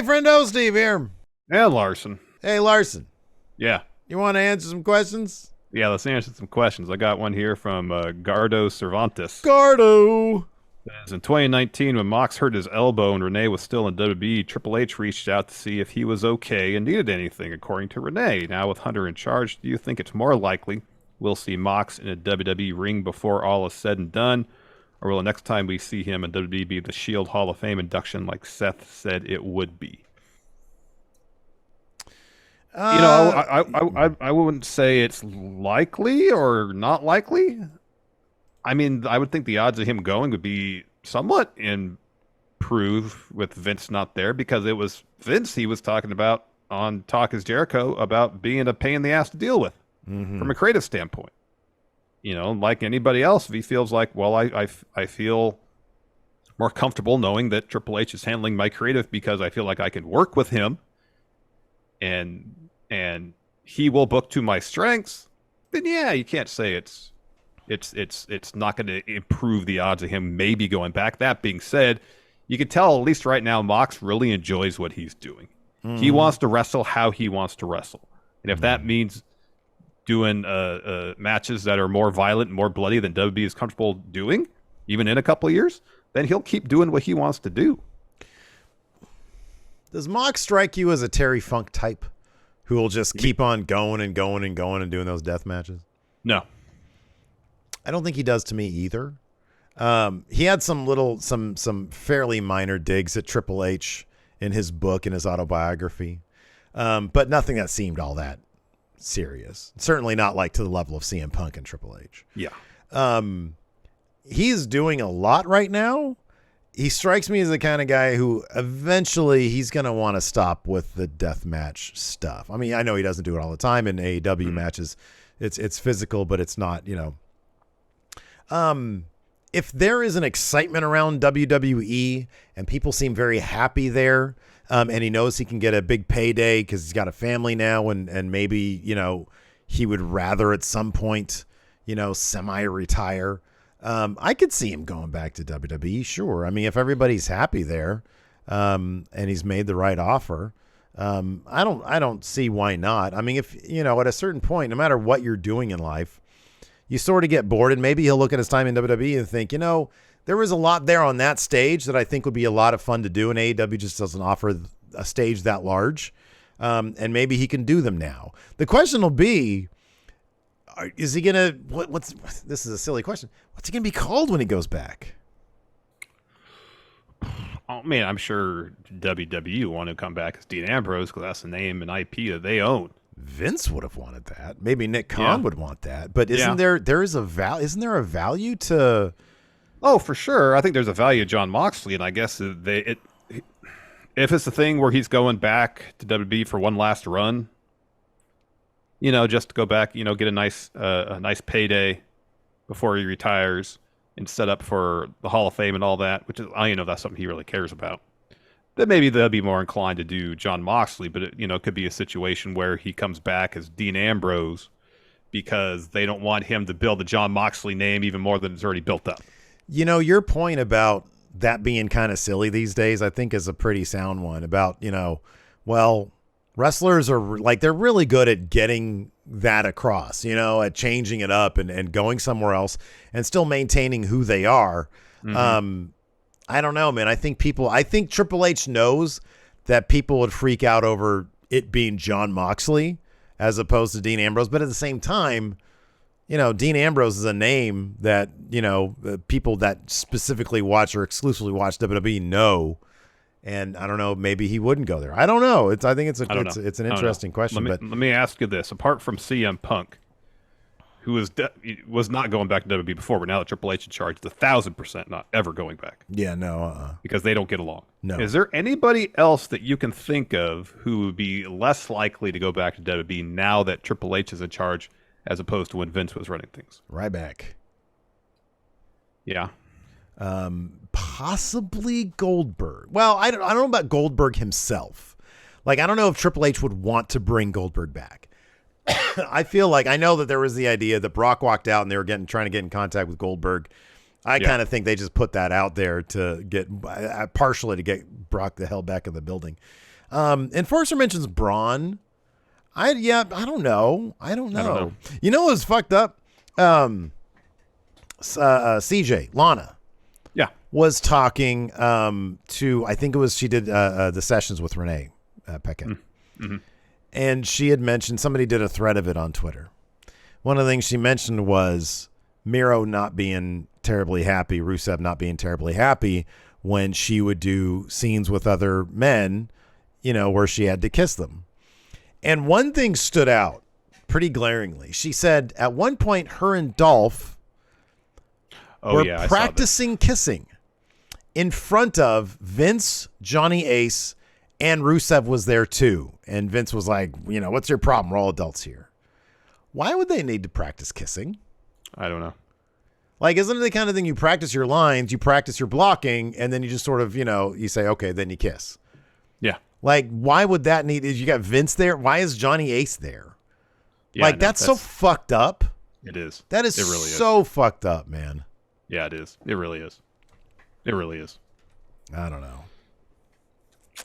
Friendo, Steve here. And Larson. Hey, Larson. Yeah. You want to answer some questions? Yeah, let's answer some questions. I got one here from Gardo Cervantes. Gardo. In 2019, when Mox hurt his elbow and Renee was still in WWE, Triple H reached out to see if he was okay and needed anything, according to Renee. Now, with Hunter in charge, do you think it's more likely we'll see Mox in a WWE ring before all is said and done? Or will the next time we see him in WWE be the Shield Hall of Fame induction like Seth said it would be? I wouldn't say it's likely or not likely. I mean, I would think the odds of him going would be somewhat improved with Vince not there, because it was Vince he was talking about on Talk is Jericho about being a pain in the ass to deal with from a creative standpoint. You know, like anybody else, if he feels like, well, I feel more comfortable knowing that Triple H is handling my creative because I feel like I can work with him and he will book to my strengths, then yeah, you can't say it's not going to improve the odds of him maybe going back. That being said, you can tell at least right now Mox really enjoys what he's doing. He wants to wrestle how he wants to wrestle. And if that means doing matches that are more violent and more bloody than WWE is comfortable doing, even in a couple of years, then he'll keep doing what he wants to do. Does Mox strike you as a Terry Funk type who will just keep on going and going and going and doing those death matches? No. I don't think he does to me either. He had some fairly minor digs at Triple H in his book, in his autobiography, but nothing that seemed all that serious. Certainly not like to the level of CM Punk and Triple H. Yeah. He's doing a lot right now. He strikes me as the kind of guy who eventually he's going to want to stop with the death match stuff. I mean, I know he doesn't do it all the time in AEW matches. It's physical, but it's not, you know. If there is an excitement around WWE and people seem very happy there, and he knows he can get a big payday because he's got a family now, and maybe, you know, he would rather at some point, you know, semi-retire. I could see him going back to WWE, sure. I mean, if everybody's happy there, and he's made the right offer, I don't see why not. I mean, if, you know, at a certain point, no matter what you're doing in life, you sort of get bored, and maybe he'll look at his time in WWE and think, you know, there was a lot there on that stage that I think would be a lot of fun to do, and AEW just doesn't offer a stage that large, and maybe he can do them now. The question will be, is he gonna? This is a silly question. What's he gonna be called when he goes back? Oh man, I'm sure WWE want to come back as Dean Ambrose because that's the name and IP that they own. Vince would have wanted that. Maybe Nick Khan would want that. But isn't there a value to? Oh, for sure. I think there's a value to Jon Moxley, and I guess if it's the thing where he's going back to WWE for one last run, you know, just to go back, you know, get a nice payday before he retires and set up for the Hall of Fame and all that, which is, I know that's something he really cares about. Then maybe they'll be more inclined to do Jon Moxley, but it could be a situation where he comes back as Dean Ambrose because they don't want him to build the Jon Moxley name even more than it's already built up. You know, your point about that being kind of silly these days, I think, is a pretty sound one about, you know, well, wrestlers are like, they're really good at getting that across, you know, at changing it up and going somewhere else and still maintaining who they are. I don't know, man. I think Triple H knows that people would freak out over it being Jon Moxley as opposed to Dean Ambrose. But at the same time, you know, Dean Ambrose is a name that, you know, people that specifically watch or exclusively watch WWE know. And I don't know, maybe he wouldn't go there. I don't know. I think it's an interesting question. Let me ask you this: apart from CM Punk, who was not going back to WWE before, but now that Triple H in charge, is 1,000% not ever going back. Yeah, no, because they don't get along. No. Is there anybody else that you can think of who would be less likely to go back to WWE now that Triple H is in charge, as opposed to when Vince was running things? Ryback. Yeah. Possibly Goldberg. Well, I don't know about Goldberg himself. Like, I don't know if Triple H would want to bring Goldberg back. I feel like, I know that there was the idea that Brock walked out and they were trying to get in contact with Goldberg I kind of think they just put that out there to get partially to get Brock the hell back in the building. Enforcer mentions Braun. I don't know. You know what was fucked up? CJ Lana. Yeah. Was talking to, I think it was, she did the sessions with Renee Paquette. Mm-hmm. And she had mentioned, somebody did a thread of it on Twitter. One of the things she mentioned was Miro not being terribly happy, Rusev not being terribly happy when she would do scenes with other men, where she had to kiss them. And one thing stood out pretty glaringly. She said at one point her and Dolph were practicing kissing in front of Vince, Johnny Ace, and Rusev was there too. And Vince was like, what's your problem? We're all adults here. Why would they need to practice kissing? I don't know. Like, isn't it the kind of thing you practice your lines, you practice your blocking, and then you just sort of, you say, okay, then you kiss. Yeah. Like, why would that need, you got Vince there? Why is Johnny Ace there? Yeah, that's so fucked up. It is. That is so fucked up, man. Yeah, it is. It really is. It really is. I don't know.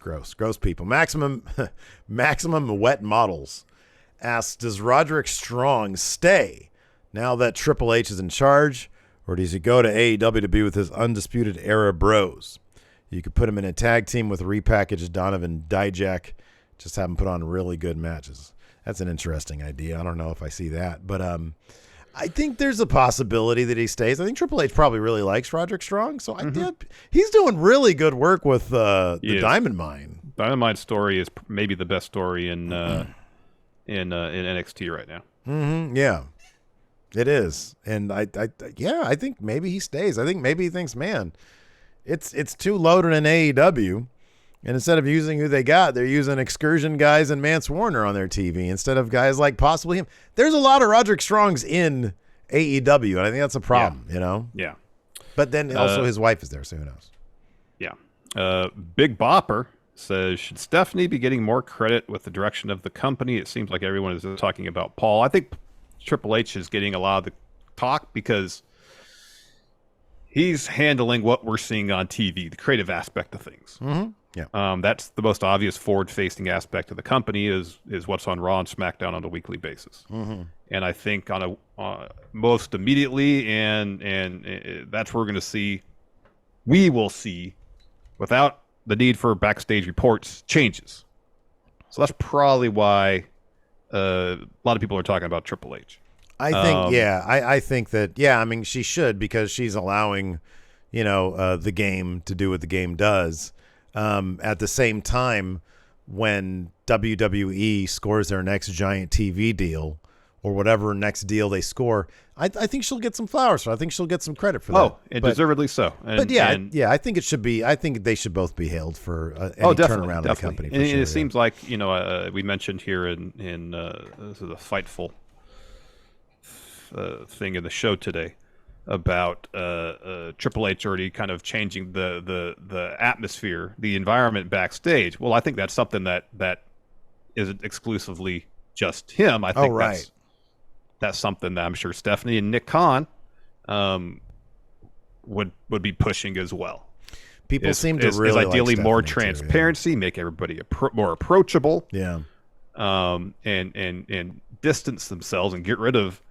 Gross people. Maximum Wet Models asks, does Roderick Strong stay now that Triple H is in charge, or does he go to AEW to be with his Undisputed Era bros? You could put him in a tag team with repackaged Donovan Dijak, just have him put on really good matches. That's an interesting idea. I don't know if I see that, but I think there's a possibility that he stays. I think Triple H probably really likes Roderick Strong, so he's doing really good work with the Diamond Mine. Diamond Mine's story is maybe the best story in NXT right now. Mm-hmm. Yeah, it is, and I think maybe he stays. I think maybe he thinks, man, it's too loaded in AEW. And instead of using who they got, they're using Excursion guys and Mance Warner on their TV instead of guys like possibly him. There's a lot of Roderick Strongs in AEW, and I think that's a problem, Yeah. But then also his wife is there, so who knows? Yeah. Big Bopper says, should Stephanie be getting more credit with the direction of the company? It seems like everyone is talking about Paul. I think Triple H is getting a lot of the talk because he's handling what we're seeing on TV, the creative aspect of things. Mm-hmm. Yeah. That's the most obvious forward-facing aspect of the company is what's on Raw and SmackDown on a weekly basis. Mm-hmm. And I think on a most immediately, and that's where we will see, without the need for backstage reports, changes. So that's probably why a lot of people are talking about Triple H. I think, I think that, I mean, she should, because she's allowing, the game to do what the game does. At the same time, when WWE scores their next giant TV deal or whatever next deal they score, I think she'll get some flowers. I think she'll get some credit for that. Oh, and deservedly so. I think it should be. I think they should both be hailed for any turnaround of the company. And it seems like we mentioned here in this is a Fightful thing in the show today about Triple H already kind of changing the atmosphere, the environment backstage. Well, I think that's something that isn't exclusively just him. I think that's something that I'm sure Stephanie and Nick Khan would be pushing as well. People seem to really ideally like more Stephanie transparency, make everybody more approachable. Yeah. And distance themselves and get rid of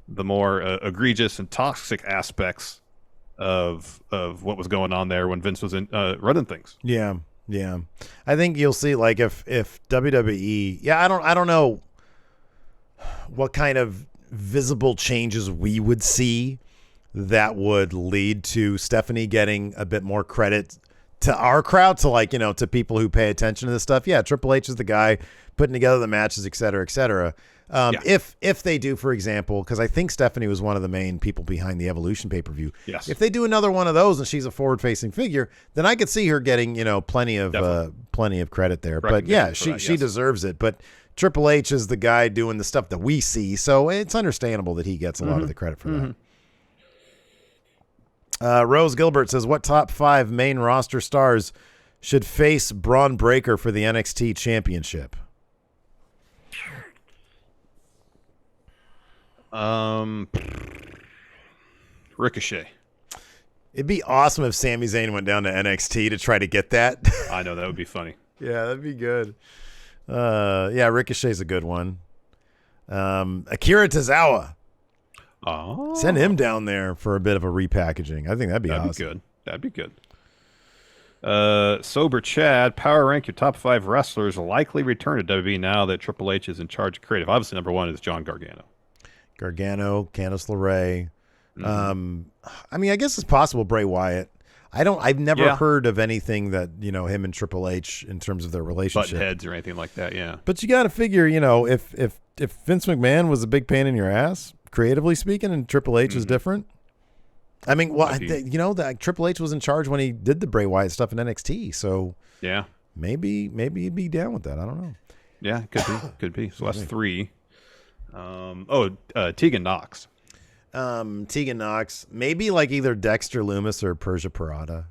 the more egregious and toxic aspects of what was going on there when Vince was running things. Yeah. I think you'll see, like, if WWE, I don't know what kind of visible changes we would see that would lead to Stephanie getting a bit more credit to our crowd, to, like, to people who pay attention to this stuff. Yeah, Triple H is the guy putting together the matches, et cetera, et cetera. If they do, for example, because I think Stephanie was one of the main people behind the Evolution pay-per-view. Yes. If they do another one of those and she's a forward-facing figure, then I could see her getting, plenty of credit there. But yeah, she deserves it. But Triple H is the guy doing the stuff that we see, so it's understandable that he gets a lot of the credit for that. Rose Gilbert says, what top 5 main roster stars should face Braun Breaker for the NXT Championship? Ricochet. It'd be awesome if Sami Zayn went down to NXT to try to get that. I know, that would be funny. Yeah, that'd be good. Yeah, Ricochet's a good one. Akira Tozawa. Oh. Send him down there for a bit of a repackaging. I think that'd be awesome. That'd be good. Sober Chad, power rank your top 5 wrestlers likely return to WWE now that Triple H is in charge of creative. Obviously, number 1 is John Gargano. Candice LeRae. I mean, I guess it's possible Bray Wyatt. I've never heard of anything that, him and Triple H in terms of their relationship. Butt heads or anything like that, yeah. But you got to figure, if Vince McMahon was a big pain in your ass, creatively speaking, and Triple H is different. I mean, well, that Triple H was in charge when he did the Bray Wyatt stuff in NXT, so yeah, maybe he'd be down with that. I don't know. Yeah, could be. So that's 3. Tegan Knox. Tegan Knox, maybe like either Dexter Lumis or Persia Pirotta.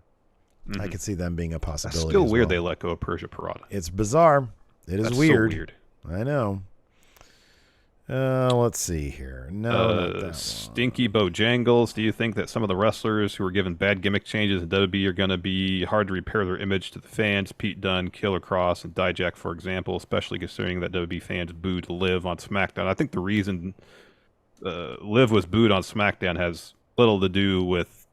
I could see them being a possibility. It's still weird they let go of Persia Pirotta. It's bizarre. That's weird. So weird. I know. Let's see here. No, Stinky Bojangles. Do you think that some of the wrestlers who were given bad gimmick changes in WWE are going to be hard to repair their image to the fans? Pete Dunne, Killer Cross, and Dijak, for example, especially considering that WWE fans booed Liv on SmackDown. I think the reason Liv was booed on SmackDown has little to do with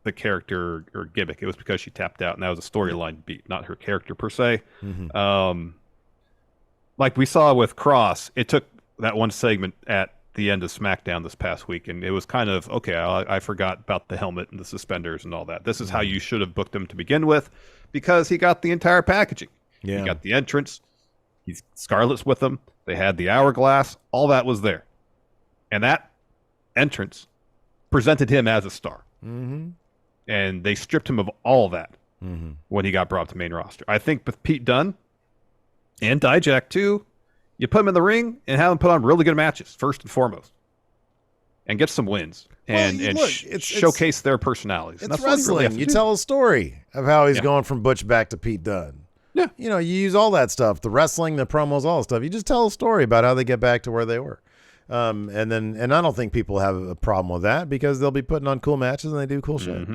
the character or gimmick. It was because she tapped out, and that was a storyline beat, not her character per se. Like we saw with Cross, it took that one segment at the end of SmackDown this past week, and it was kind of, okay, I forgot about the helmet and the suspenders and all that. This is how you should have booked him to begin with, because he got the entire packaging. Yeah. He got the entrance. He's Scarlett's with him. They had the hourglass. All that was there. And that entrance presented him as a star. And they stripped him of all that when he got brought to main roster. I think with Pete Dunne and Dijak too, you put them in the ring and have them put on really good matches, first and foremost, and get some wins and showcase their personalities. It's wrestling. You tell a story of how he's going from Butch back to Pete Dunne. Yeah. You use all that stuff, the wrestling, the promos, all the stuff. You just tell a story about how they get back to where they were. And I don't think people have a problem with that, because they'll be putting on cool matches and they do cool shit.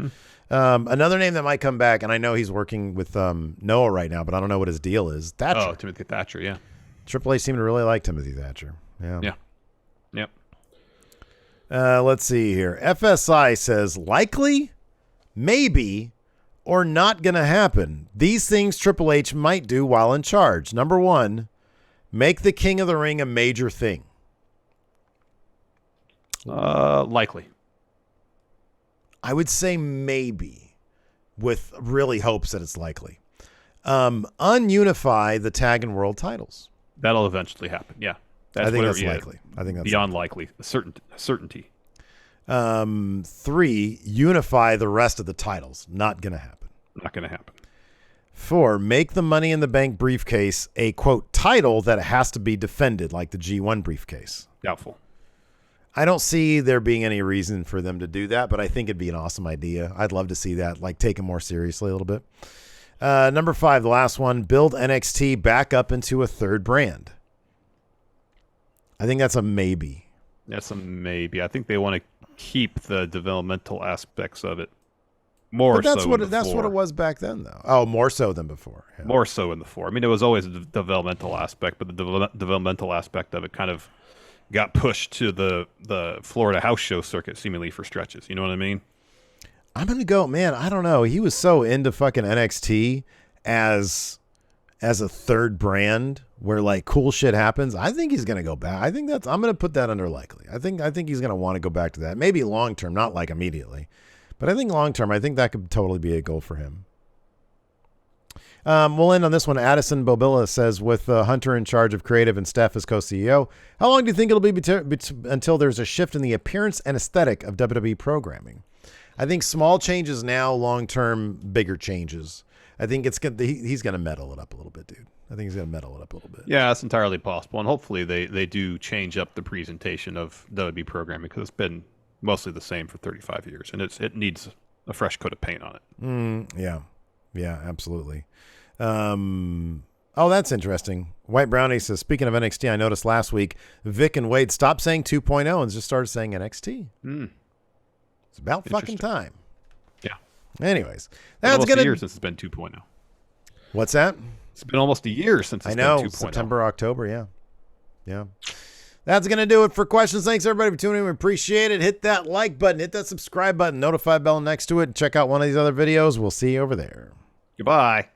Another name that might come back, and I know he's working with Noah right now, but I don't know what his deal is. Thatcher. Oh, Timothy Thatcher, yeah. Triple H seemed to really like Timothy Thatcher. Yeah. Yep. Let's see here. FSI says likely, maybe, or not going to happen. These things Triple H might do while in charge. Number 1, make the King of the Ring a major thing. Likely. I would say maybe, with really hopes that it's likely. Ununify the tag and world titles. That'll eventually happen. Yeah. I think that's likely. I think that's beyond likely. Certainty. 3, unify the rest of the titles. Not going to happen. Not going to happen. 4, make the Money in the Bank briefcase a, quote, title that has to be defended, like the G1 briefcase. Doubtful. I don't see there being any reason for them to do that, but I think it'd be an awesome idea. I'd love to see that, like, taken more seriously a little bit. Number 5, the last one, build NXT back up into a third brand. I think that's a maybe. That's a maybe. I think they want to keep the developmental aspects of it more. But that's what it was back then, though. Oh, more so than before. Yeah. More so in the 4. I mean, it was always a developmental aspect, but the developmental aspect of it kind of got pushed to the Florida house show circuit, seemingly for stretches. You know what I mean? I'm going to go, man, I don't know. He was so into fucking NXT as a third brand where, like, cool shit happens. I think he's going to go back. I'm going to put that under likely. I think he's going to want to go back to that. Maybe long term, not like immediately. But I think long term, I think that could totally be a goal for him. We'll end on this one. Addison Bobilla says, with Hunter in charge of creative and STEPH as co-CEO, how long do you think it'll be until there's a shift in the appearance and aesthetic of WWE programming? I think small changes now, long-term, bigger changes. I think he's going to meddle it up a little bit, dude. I think he's going to meddle it up a little bit. Yeah, that's entirely possible. And hopefully they do change up the presentation of WWE programming, because it's been mostly the same for 35 years. And it needs a fresh coat of paint on it. Yeah, absolutely. Oh, that's interesting. White Brownie says, speaking of NXT, I noticed last week Vic and Wade stopped saying 2.0 and just started saying NXT. It's about fucking time. Yeah. Anyways, That's that's going gonna. a year since it's been 2.0. What's that? It's been almost a year since it's I know, been 2.0. September, October, yeah. Yeah. That's going to do it for questions. Thanks, everybody, for tuning in. We appreciate it. Hit that like button. Hit that subscribe button. Notify bell next to it. And check out one of these other videos. We'll see you over there. Goodbye.